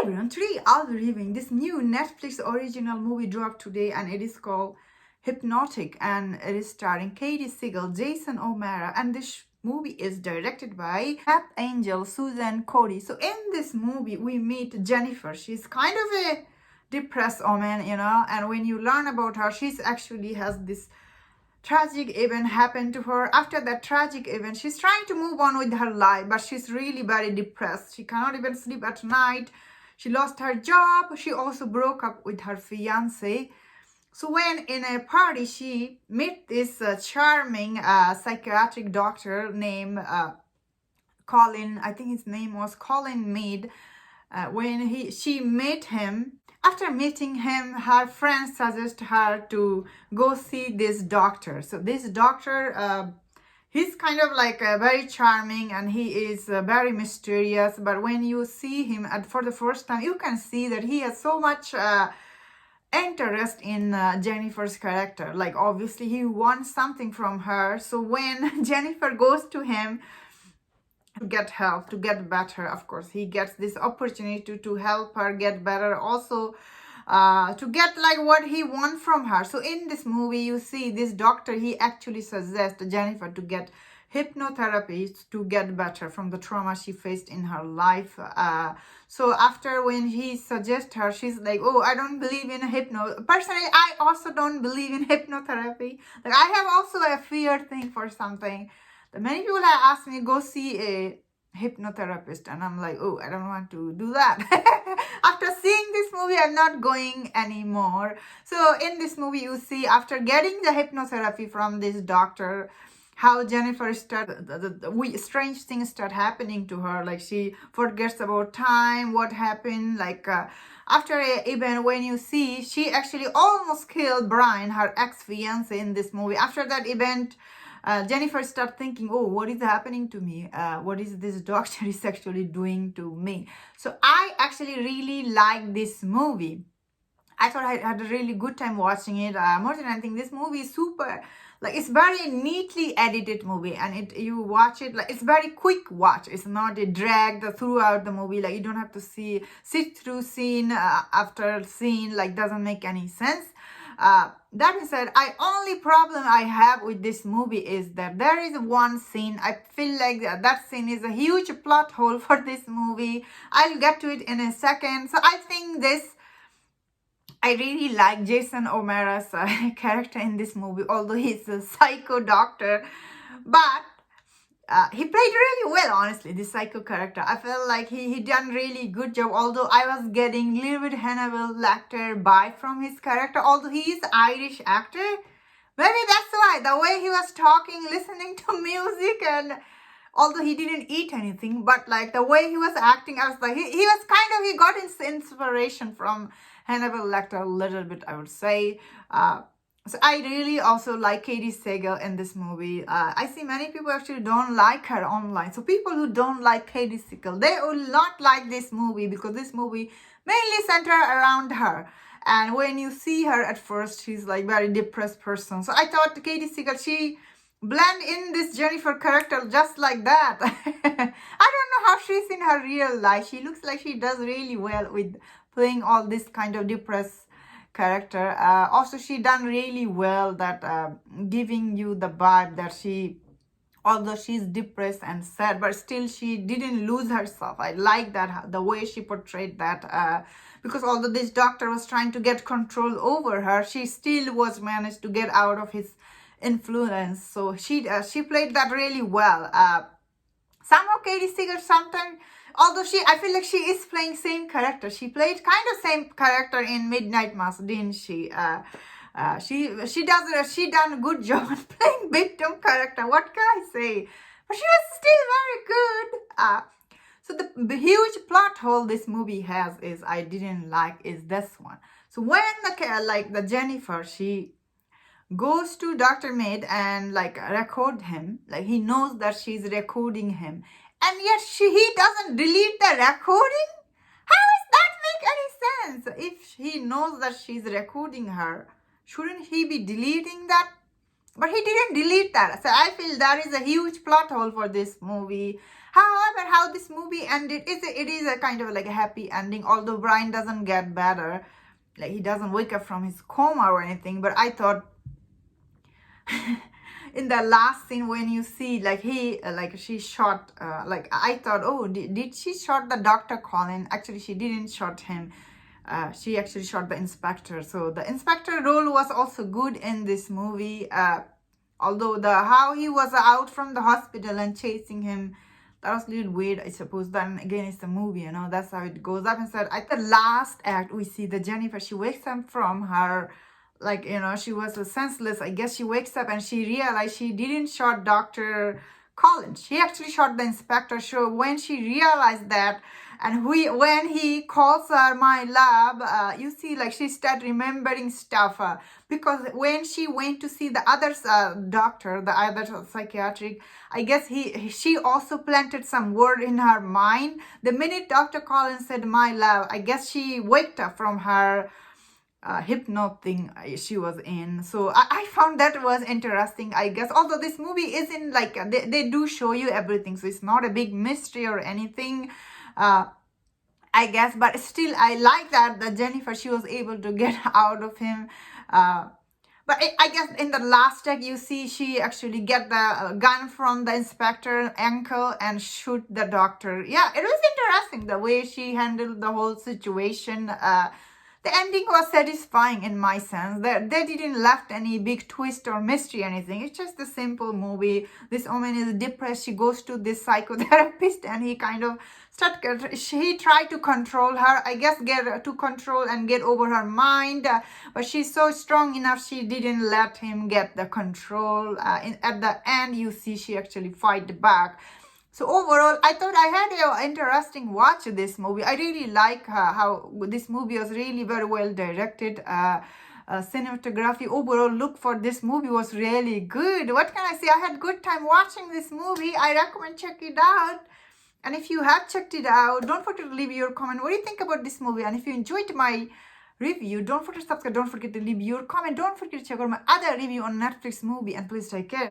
Everyone, today I'll be reviewing this new Netflix original movie dropped today, and it is called Hypnotic, and it is starring Katie Siegel, Jason O'Mara, and this movie is directed by Angel, Susan Cody. So in this movie we meet Jennifer. She's kind of a depressed woman, and when you learn about her, she's actually has this tragic event happened to her. After that tragic event, she's trying to move on with her life, but she's really very depressed. She cannot even sleep at night. She lost her job. She also broke up with her fiance. So when in a party, she met this charming psychiatric doctor named Colin. I think his name was Colin Mead. When she met him, after meeting him, her friends suggest her to go see this doctor. So this doctor, he's kind of like very charming, and he is very mysterious. But when you see him for the first time, you can see that he has so much interest in Jennifer's character. Like, obviously he wants something from her. So when Jennifer goes to him to get help, to get better, of course he gets this opportunity to help her get better, also to get like what he wants from her. So in this movie you see this doctor, he actually suggests Jennifer to get hypnotherapy to get better from the trauma she faced in her life. So after when he suggests her, she's like, oh, I don't believe in personally I also don't believe in hypnotherapy. Like, I have also a fear thing for something. Many people have asked me go see a hypnotherapist, and I'm like, oh, I don't want to do that. After seeing this movie, I'm not going anymore. So in this movie you see, after getting the hypnotherapy from this doctor, how Jennifer strange things start happening to her. Like, she forgets about time, what happened, like after an event, when you see she actually almost killed Brian, her ex-fiance, in this movie. After that event, Jennifer started thinking, oh, what is happening to me? What is this doctor is actually doing to me? So I actually really like this movie. I thought I had a really good time watching it. More than anything, this movie is super, like, it's very neatly edited movie, and you watch it, like, it's very quick watch. It's not a drag throughout the movie. Like, you don't have to sit through scene after scene, like, doesn't make any sense. That being said, only problem I have with this movie is that there is one scene, I feel like that scene is a huge plot hole for this movie. I'll get to it in a second. So I think I really like Jason O'Mara's character in this movie, although he's a psycho doctor. But he played really well, honestly, this psycho character. I felt like he done really good job, although I was getting a little bit Hannibal Lecter vibe from his character, although he is Irish actor. Maybe that's why, the way he was talking, listening to music, and although he didn't eat anything, but like the way he was acting, I was like, he got his inspiration from Hannibal Lecter a little bit, I would say. So I really also like Katie Siegel in this movie. I see many people actually don't like her online. So people who don't like Katie Siegel, they will not like this movie, because this movie mainly centered around her. And when you see her at first, she's like very depressed person. So I thought Katie Siegel, she blend in this Jennifer character just like that. I don't know how she's in her real life. She looks like she does really well with playing all this kind of depressed character. Also, she done really well that giving you the vibe that although she's depressed and sad, but still she didn't lose herself. I like that, the way she portrayed that, because although this doctor was trying to get control over her, she still was managed to get out of his influence. So she played that really well. Somehow Katie Siegel sometimes, although I feel like she is playing same character. She played kind of same character in Midnight Mass, didn't she? She done a good job on playing victim character. What can I say? But she was still very good. So the huge plot hole this movie has I didn't like is this one. So when the Jennifer, she goes to Dr. Mead and like record him, like he knows that she's recording him, and yet he doesn't delete the recording. How does that make any sense? If he knows that she's recording her, shouldn't he be deleting that? But he didn't delete that. So I feel that is a huge plot hole for this movie. However, how this movie ended, it is a kind of like a happy ending, although Brian doesn't get better. Like, he doesn't wake up from his coma or anything. But I thought in the last scene when you see like she shot like, I thought, oh, did she shot the Dr. Colin? Actually, she didn't shot him. She actually shot the inspector. So the inspector role was also good in this movie, although how he was out from the hospital and chasing him, that was a little weird, I suppose. Then again, it's the movie, that's how it goes up. And said, at the last act, we see the Jennifer, she wakes up from her, like, she was senseless. I guess she wakes up and she realized she didn't shot Dr. Collins. She actually shot the inspector. So when she realized that, and when he calls her my love, you see, like, she started remembering stuff. Because when she went to see the other doctor, the other psychiatric, I guess she also planted some word in her mind. The minute Dr. Collins said my love, I guess she waked up from her hypno thing she was in. So I found that was interesting, I guess. Although this movie isn't like, they do show you everything, so it's not a big mystery or anything, I guess. But still, I like that Jennifer, she was able to get out of him. But I guess in the last take, you see she actually get the gun from the inspector ankle and shoot the doctor. Yeah, it was interesting the way she handled the whole situation. The ending was satisfying in my sense. They didn't left any big twist or mystery or anything. It's just a simple movie. This woman is depressed. She goes to this psychotherapist and he kind of he tried to control her. I guess get to control and get over her mind. But she's so strong enough, she didn't let him get the control. At the end, you see she actually fight back. So overall, I thought I had an interesting watch of this movie. I really like how this movie was really very well directed. Cinematography, overall look for this movie was really good. What can I say? I had good time watching this movie. I recommend check it out. And if you have checked it out, don't forget to leave your comment. What do you think about this movie? And if you enjoyed my review, don't forget to subscribe. Don't forget to leave your comment. Don't forget to check out my other review on Netflix movie. And please take care.